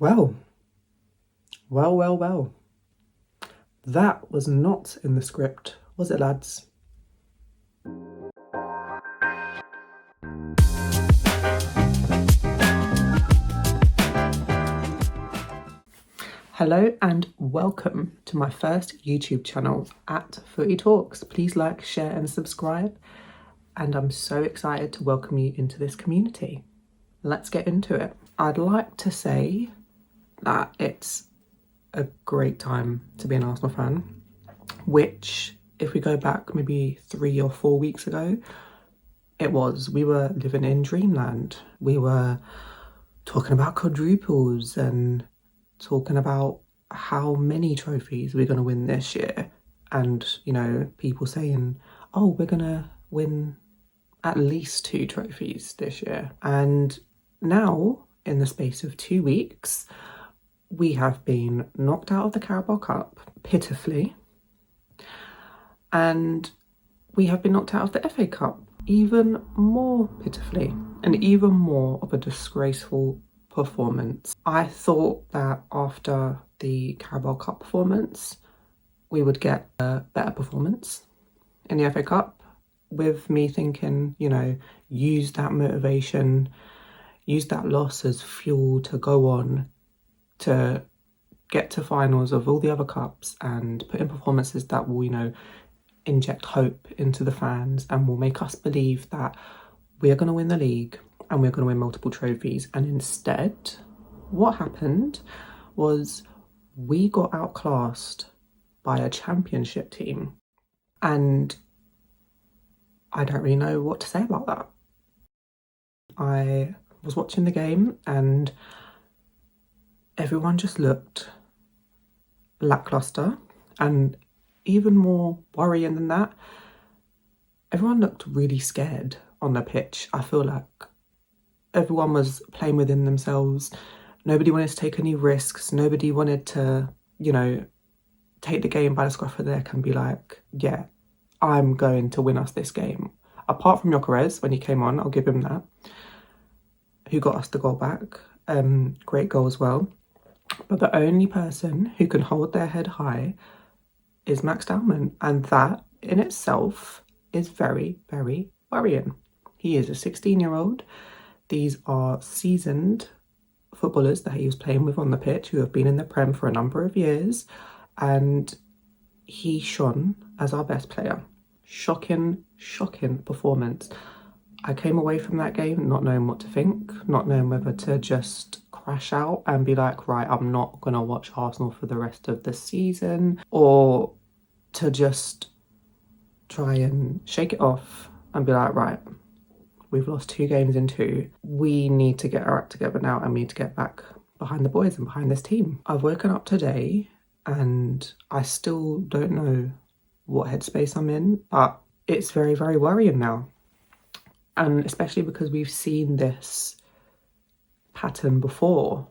Well, well. That was not in the script, was it, lads? Hello and welcome to my first YouTube channel at Footy Talks. Please like, share and subscribe. And I'm so excited to welcome you into this community. Let's get into it. I'd like to say that it's a great time to be an Arsenal fan, which if we go back maybe 3 or 4 weeks ago, we were living in dreamland. We were talking about quadruples and talking about how many trophies we're going to win this year. And, people saying, oh, we're going to win at least 2 trophies this year. And now, in the space of 2 weeks, we have been knocked out of the Carabao Cup, pitifully. And we have been knocked out of the FA Cup, even more pitifully, and even more of a disgraceful performance. I thought that after the Carabao Cup performance, we would get a better performance in the FA Cup, with me thinking, use that motivation, use that loss as fuel to go on to get to finals of all the other cups and put in performances that will, inject hope into the fans and will make us believe that we're going to win the league and we're going to win multiple trophies. And instead, what happened was we got outclassed by a championship team. And I don't really know what to say about that. I was watching the game and everyone just looked lackluster, and even more worrying than that, everyone looked really scared on the pitch. I feel like everyone was playing within themselves. Nobody wanted to take any risks. Nobody wanted to, take the game by the scruff of the neck and be like, yeah, I'm going to win us this game. Apart from Gyökeres, when he came on, I'll give him that, who got us the goal back. Great goal as well. But the only person who can hold their head high is Max Dowman, and that in itself is very, very worrying. He is a 16-year-old. These are seasoned footballers that he was playing with on the pitch who have been in the Prem for a number of years, and he shone as our best player. Shocking performance. I came away from that game not knowing what to think, not knowing whether to just crash out and be like, right, I'm not going to watch Arsenal for the rest of the season, or to just try and shake it off and be like, right, we've lost 2 games in 2. We need to get our act together now and we need to get back behind the boys and behind this team. I've woken up today and I still don't know what headspace I'm in, but it's very, very worrying now. And especially because we've seen this pattern before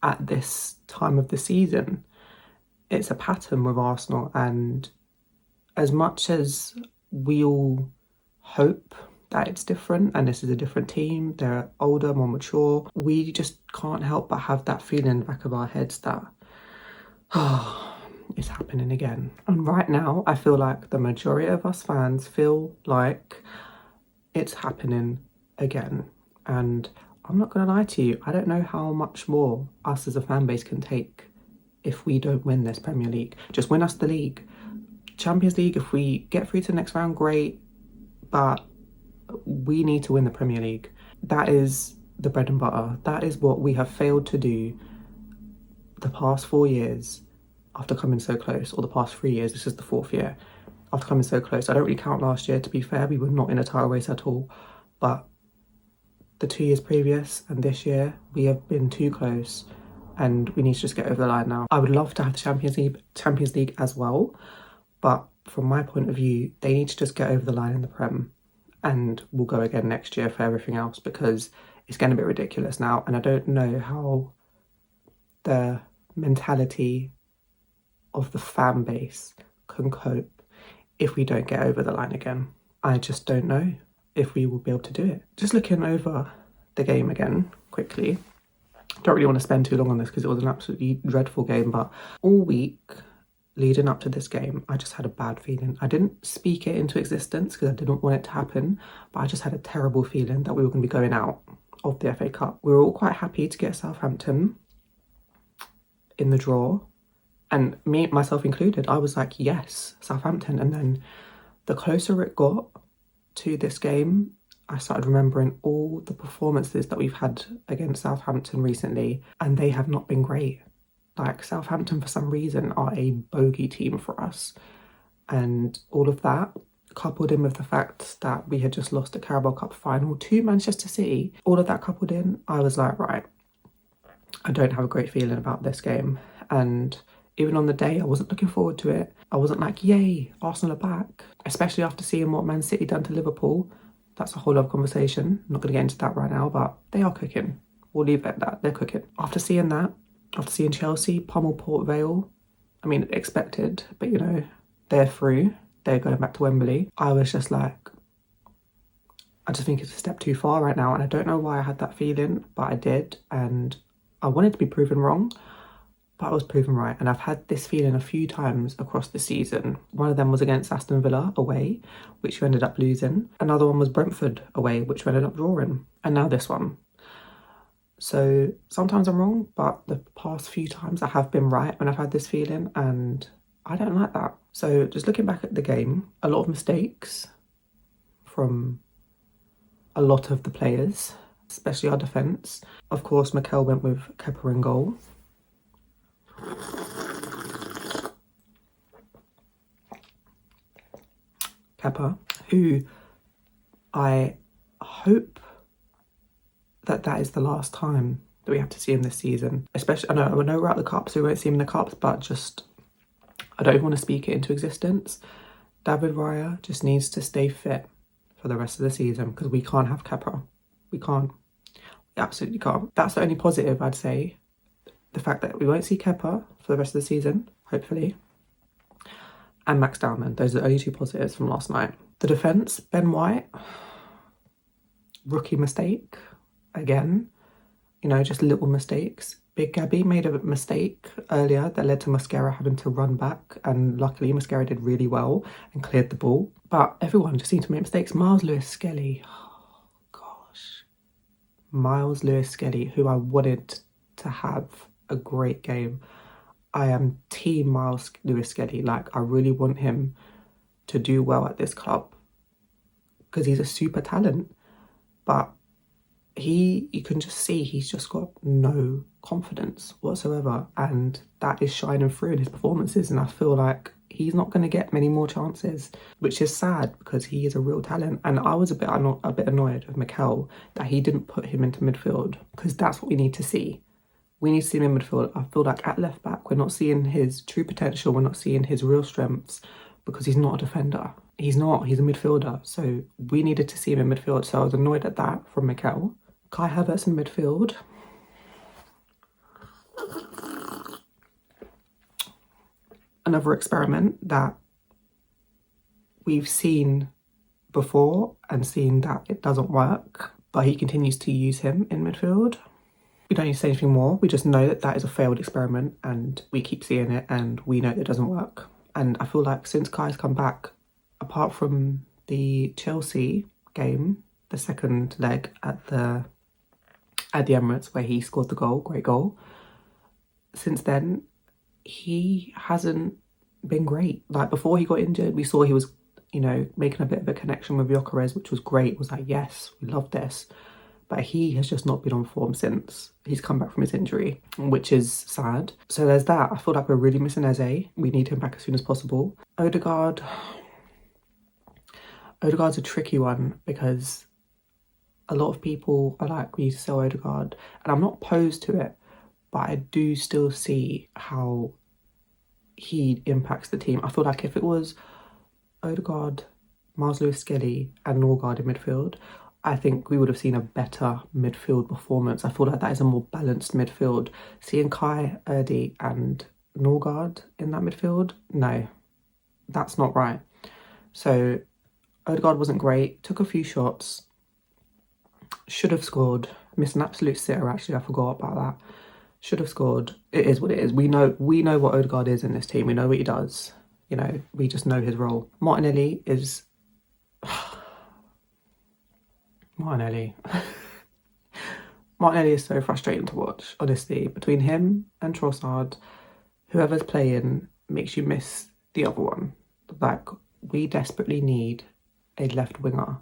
at this time of the season. It's a pattern with Arsenal, and as much as we all hope that it's different and this is a different team, they're older, more mature, we just can't help but have that feeling in the back of our heads that, it's happening again. And right now, I feel like the majority of us fans feel like it's happening again. And I'm not going to lie to you, I don't know how much more us as a fan base can take if we don't win this Premier League. Just win us the league. Champions League, if we get through to the next round, great. But we need to win the Premier League. That is the bread and butter. That is what we have failed to do the past 4 years after coming so close, or the past 3 years. This is the 4th year after coming so close. I don't really count last year, to be fair. We were not in a title race at all. But the 2 years previous and this year, we have been too close, and we need to just get over the line now. I would love to have the Champions League as well, but from my point of view, they need to just get over the line in the Prem, and we'll go again next year for everything else, because it's getting a bit ridiculous now, and I don't know how the mentality of the fan base can cope if we don't get over the line again. I just don't know if we will be able to do it. Just looking over the game again quickly, Don't really want to spend too long on this because it was an absolutely dreadful game, but all week leading up to this game, I just had a bad feeling. I didn't speak it into existence because I didn't want it to happen, but I just had a terrible feeling that we were going to be going out of the FA Cup. We were all quite happy to get Southampton in the draw, and me, myself included, I was like, yes, Southampton. And then the closer it got to this game, I started remembering all the performances that we've had against Southampton recently, and they have not been great. Like, Southampton, for some reason, are a bogey team for us. And all of that, coupled in with the fact that we had just lost the Carabao Cup final to Manchester City, all of that coupled in, I was like, right, I don't have a great feeling about this game. And even on the day, I wasn't looking forward to it. I wasn't like, yay, Arsenal are back. Especially after seeing what Man City done to Liverpool. That's a whole other conversation. I'm not going to get into that right now, but they are cooking. We'll leave it at that. They're cooking. After seeing that, after seeing Chelsea pummel Port Vale, I mean, expected, but you know, they're through. They're going back to Wembley. I was just like, I just think it's a step too far right now. And I don't know why I had that feeling, but I did. And I wanted to be proven wrong, but I was proven right. And I've had this feeling a few times across the season. One of them was against Aston Villa away, which we ended up losing. Another one was Brentford away, which we ended up drawing. And now this one. So sometimes I'm wrong, but the past few times I have been right when I've had this feeling, and I don't like that. So just looking back at the game, a lot of mistakes from a lot of the players, especially our defence. Of course, Mikel went with Kepa in goal. Kepa, who I hope that is the last time that we have to see him this season. Especially, I know we're at the Cups, so we won't see him in the Cups, but just, I don't even want to speak it into existence. David Raya just needs to stay fit for the rest of the season because we can't have Kepa. We can't. We absolutely can't. That's the only positive, I'd say. The fact that we won't see Kepa for the rest of the season, hopefully. And Max Dowman. Those are the only two positives from last night. The defence, Ben White, rookie mistake. Again, you know, just little mistakes. Big Gabby made a mistake earlier that led to Mascara having to run back, and luckily Mascara did really well and cleared the ball. But everyone just seemed to make mistakes. Miles Lewis-Skelly, oh gosh. Miles Lewis-Skelly, who I wanted to have a great game. I am team Miles Lewis-Skelly. Like, I really want him to do well at this club because he's a super talent. But you can just see he's just got no confidence whatsoever, and that is shining through in his performances. And I feel like he's not going to get many more chances, which is sad because he is a real talent. And I was a bit annoyed with Mikel that he didn't put him into midfield, because that's what we need to see. We need to see him in midfield. I feel like at left back, we're not seeing his true potential. We're not seeing his real strengths because he's not a defender. He's not. He's a midfielder. So we needed to see him in midfield. So I was annoyed at that from Mikel. Kai Havertz in midfield. Another experiment that we've seen before and seen that it doesn't work, but he continues to use him in midfield. We don't need to say anything more. We just know that is a failed experiment, and we keep seeing it, and we know that it doesn't work. And I feel like since Kai's come back, apart from the Chelsea game, the second leg at the Emirates where he scored the goal, great goal, since then he hasn't been great. Like, before he got injured, we saw he was, you know, making a bit of a connection with Gyökeres, which was great. It was like, yes, we love this. But he has just not been on form since he's come back from his injury, which is sad. So there's that. I feel like we're really missing Eze. We need him back as soon as possible. Odegaard's a tricky one because a lot of people are like, we need to sell Odegaard. And I'm not opposed to it, but I do still see how he impacts the team. I feel like if it was Odegaard, Miles Lewis-Skelly and Norgard in midfield, I think we would have seen a better midfield performance. I feel like that is a more balanced midfield. Seeing Kai, Erde and Norgard in that midfield, no, that's not right. So Odegaard wasn't great, took a few shots, should have scored, Missed an absolute sitter, actually. I forgot about that. Should have scored. It is what it is. We know what Odegaard is in this team. We know what he does. You know, we just know his role. Martinelli is... Martinelli. Martinelli is so frustrating to watch, honestly. Between him and Trossard, whoever's playing makes you miss the other one. Like, we desperately need a left winger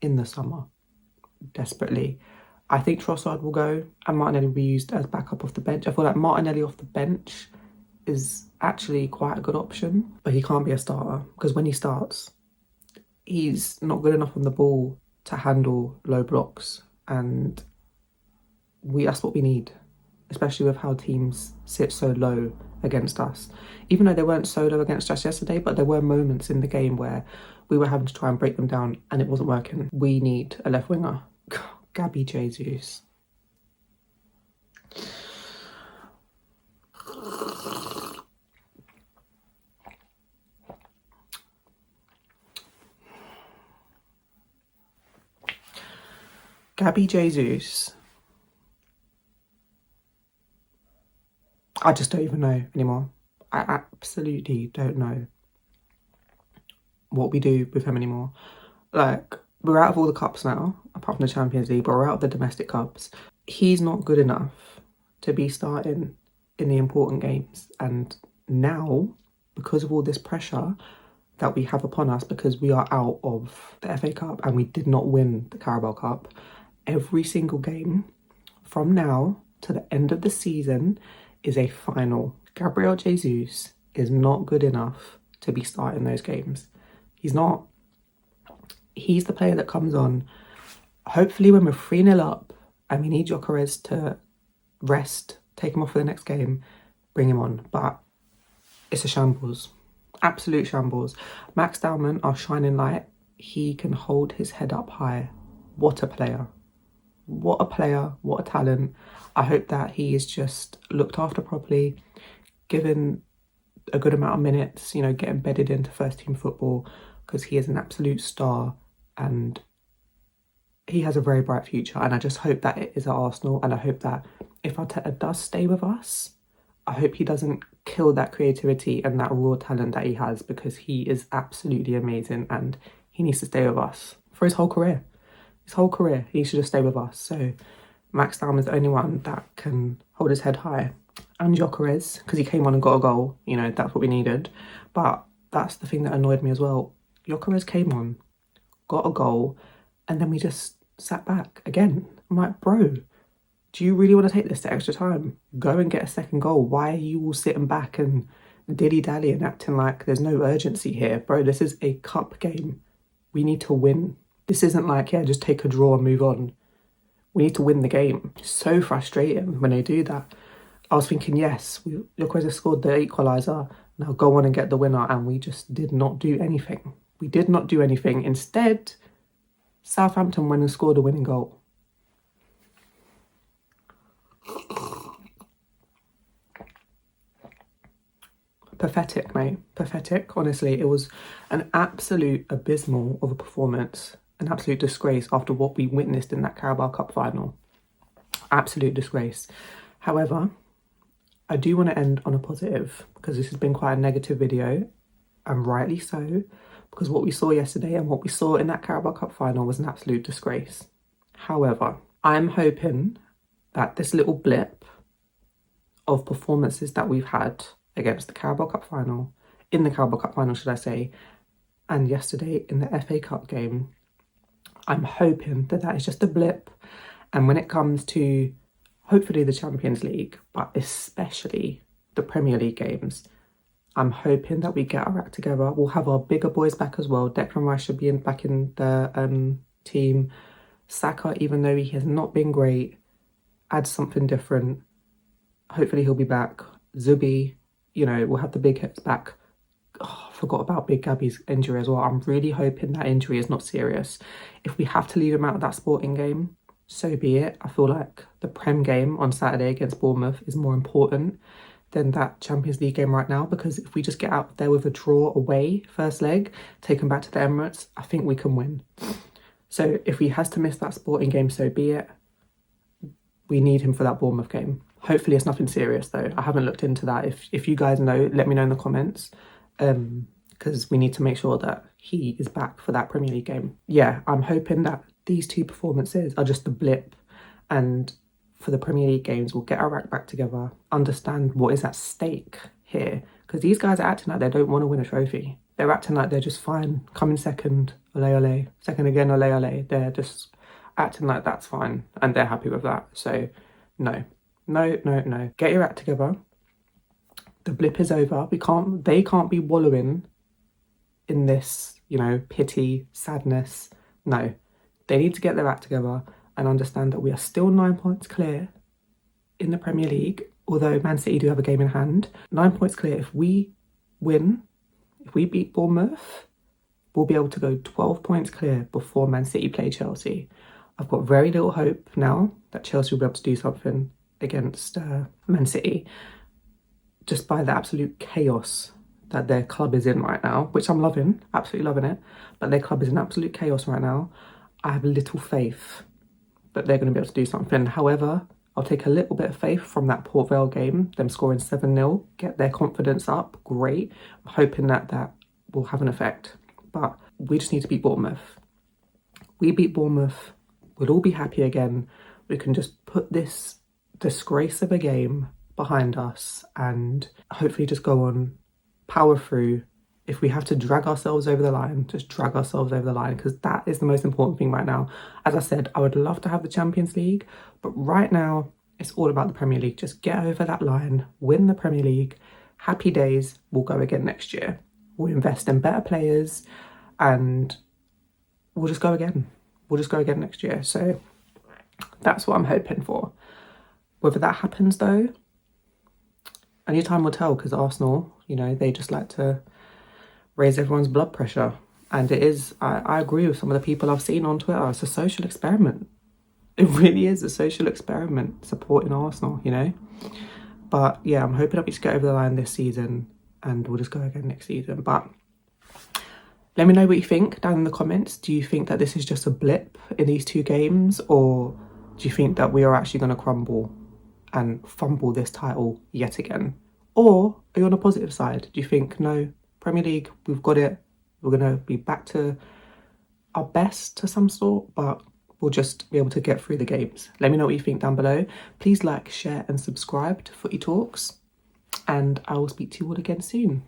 in the summer. Desperately. I think Trossard will go and Martinelli will be used as backup off the bench. I feel like Martinelli off the bench is actually quite a good option, but he can't be a starter because when he starts, he's not good enough on the ball to handle low blocks, and that's what we need, especially with how teams sit so low against us. Even though they weren't so low against us yesterday, but there were moments in the game where we were having to try and break them down and it wasn't working. We need a left winger. Gabby Jesus. Gabby Jesus. I just don't even know anymore. I absolutely don't know what we do with him anymore. Like, we're out of all the cups now, apart from the Champions League, but we're out of the domestic cups. He's not good enough to be starting in the important games. And now, because of all this pressure that we have upon us, because we are out of the FA Cup and we did not win the Carabao Cup, every single game from now to the end of the season is a final. Gabriel Jesus is not good enough to be starting those games. He's not. He's the player that comes on, hopefully when we're 3-0 up and we need Gyökeres to rest, take him off for the next game, bring him on. But it's a shambles. Absolute shambles. Max Dowman, our shining light, he can hold his head up high. What a player. What a player. What a talent. I hope that he is just looked after properly, given a good amount of minutes, you know, get embedded into first team football, because he is an absolute star and he has a very bright future. And I just hope that it is at Arsenal, and I hope that if Arteta does stay with us, I hope he doesn't kill that creativity and that raw talent that he has, because he is absolutely amazing and he needs to stay with us for his whole career. His whole career, he should just stay with us. So Max Dowman is the only one that can hold his head high. And Gyökeres, because he came on and got a goal, you know, that's what we needed. But that's the thing that annoyed me as well. Gyökeres came on, got a goal, and then we just sat back again. I'm like, bro, do you really want to take this to extra time? Go and get a second goal. Why are you all sitting back and dilly-dally and acting like there's no urgency here? Bro, this is a cup game. We need to win. This isn't like, yeah, just take a draw and move on. We need to win the game. So frustrating when they do that. I was thinking, yes, Gyökeres has scored the equaliser. Now go on and get the winner. And we just did not do anything. We did not do anything. Instead, Southampton went and scored a winning goal. Pathetic, mate. Pathetic. Honestly, it was an absolute abysmal of a performance. An absolute disgrace after what we witnessed in that Carabao Cup final. Absolute disgrace. However, I do want to end on a positive, because this has been quite a negative video, and rightly so, because what we saw yesterday and what we saw in that Carabao Cup final was an absolute disgrace. However, I'm hoping that this little blip of performances that we've had against the Carabao Cup final, in the Carabao Cup final, should I say, and yesterday in the FA Cup game, I'm hoping that that is just a blip. And when it comes to hopefully the Champions League, but especially the Premier League games, I'm hoping that we get our act together. We'll have our bigger boys back as well. Declan Rice should be back in the team. Saka, even though he has not been great, adds something different. Hopefully he'll be back. Zubi, you know, we'll have the big hips back. Oh, I forgot about Big Gabby's injury as well. I'm really hoping that injury is not serious. If we have to leave him out of that Sporting game, so be it. I feel like the Prem game on Saturday against Bournemouth is more important than that Champions League game right now, because if we just get out there with a draw away first leg, take him back to the Emirates, I think we can win. So if he has to miss that Sporting game, so be it. we need him for that Bournemouth game. Hopefully it's nothing serious though. I haven't looked into that. If you guys know, let me know in the comments. Because we need to make sure that he is back for that Premier League game. Yeah, I'm hoping that these two performances are just a blip, and for the Premier League games, we'll get our act back together, understand what is at stake here, because these guys are acting like they don't want to win a trophy. They're acting like they're just fine, coming second, ole ole, second again, ole ole. They're just acting like that's fine, and they're happy with that. So no, get your act together. The blip is over. They can't be wallowing in this, pity, sadness. No, they need to get their act together and understand that we are still 9 points clear in the Premier League, although Man City do have a game in hand. 9 points clear. If we win, if we beat Bournemouth, we'll be able to go 12 points clear before Man City play Chelsea. I've got very little hope now that Chelsea will be able to do something against Man City, just by the absolute chaos that their club is in right now, which I'm loving, absolutely loving it, but their club is in absolute chaos right now. I have little faith that they're going to be able to do something. However, I'll take a little bit of faith from that Port Vale game, them scoring 7-0, get their confidence up, great. I'm hoping that will have an effect, but we just need to beat Bournemouth. We beat Bournemouth, we'll all be happy again. We can just put this disgrace of a game behind us and hopefully just go on, power through. If we have to drag ourselves over the line, just drag ourselves over the line, because that is the most important thing right now. As I said, I would love to have the Champions League, but right now it's all about the Premier League. Just get over that line, win the Premier League, happy days. We'll go again next year. We'll invest in better players and we'll just go again. We'll just go again next year. So that's what I'm hoping for. Whether that happens though, only time will tell, because Arsenal, they just like to raise everyone's blood pressure. And it is, I agree with some of the people I've seen on Twitter, it's a social experiment. It really is a social experiment supporting Arsenal, But yeah, I'm hoping that we just get over the line this season and we'll just go again next season. But let me know what you think down in the comments. Do you think that this is just a blip in these two games, or do you think that we are actually going to crumble and fumble this title yet again? Or are you on the positive side? Do you think, no, Premier League, we've got it, we're going to be back to our best to some sort, but we'll just be able to get through the games? Let me know what you think down below. Please like, share and subscribe to Footy Talks, and I will speak to you all again soon.